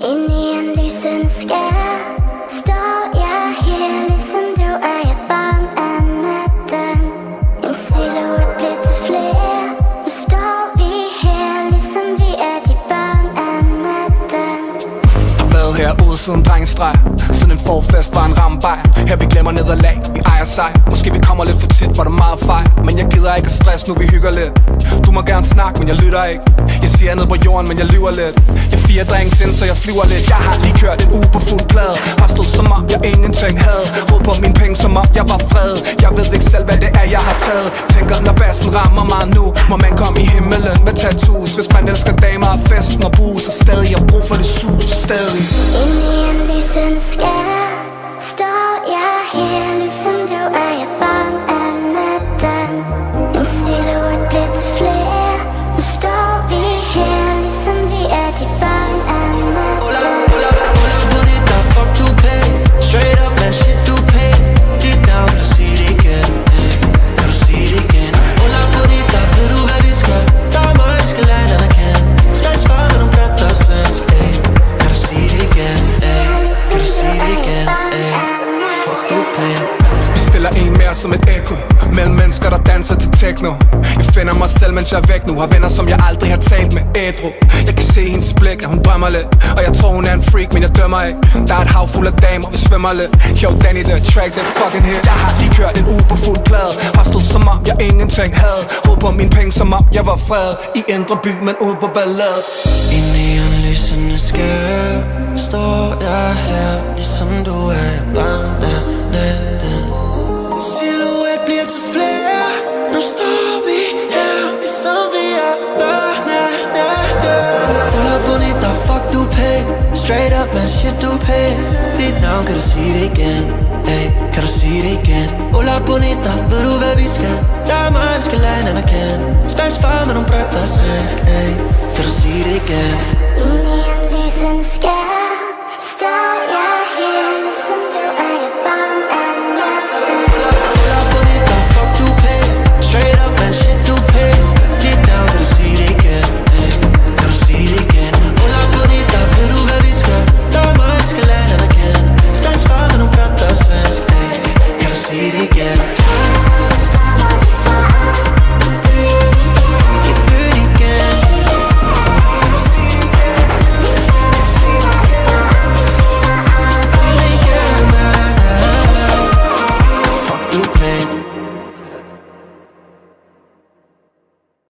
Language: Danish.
Inde i en lysende skær står jeg her, ligesom du er jeg barn af natten. En silhuet bliver til flere. Nu står vi her, ligesom vi er de børn af natten. Har været herude siden drengestreg, siden en forfest var en rammebajer. Her vi glemmer nederlag, vi ejer sej. Måske vi kommer lidt for tit, for der er meget fejl. Men jeg gider ikke at stress, nu vi hygger lidt. Du må gerne snakke, men jeg lytter ikke. Jeg siger ned på jorden, men jeg lyver lidt. Jeg 4 drinks ind, så jeg flyver lidt. Jeg har lige kørt en uge på fuld plade. Har stået som om jeg ingenting havde. Råd på mine penge, som om jeg var fred. Jeg ved ikke selv, hvad det er, jeg har taget. Tænker, når bassen rammer mig nu, må man komme i himmelen med tattoos. Hvis man elsker damer og festen og bus, så stadig jeg brug for det sus, stadig. Inde i en lysende skær står jeg her, ligesom du er jeg barn af natten. En silhuet bliver til flere. Nu står vi her, ligesom vi er de børn af natten. Pull up, bonita, fuck du pay. Straight up, man, shit du pay. Deep down, kan du sige det igen? Kan du sige det igen? Pull up, bonita, ved du hvad vi skal? Der er mig, vi skal lade anerkende. Spansk far med nogle blat, der er svensk. Kan du sige det igen? Kan du sige det igen? Fuck du pay. Vi stiller en mere som et ekko mellem mennesker, der danser til techno. Jeg finder mig selv, mens jeg er væk nu. Har venner, som jeg aldrig har talt med ædru. Jeg kan se hendes blik, at hun drømmer lidt. Og jeg tror, hun er en freak, men jeg dømmer ikke. Der er et hav fuld af damer, vi svømmer lidt. Yo, Danny, the track, det er fucking hit. Jeg har lige kørt en uge på fuld plade. Har stået som om jeg ingenting havde. Råd på mine penge, som om jeg var fred. I indre by, men ude på ballade. Inde i en lysende skær står jeg her, ligesom du er barn af natten. Silhuet bliver til flere. Nu står vi her, ligesom vi er børn af natten. Pull up, bonita, fuck du pay. Straight up, man, shit du pay. Dit navn, kan du sige det igen? Kan du sige det igen? Pull up, bonita, ved du hvad vi skal? Der er mig, vi skal lade anerkende. Spansk far med nogle brød, der er svensk. Kan du sige det igen?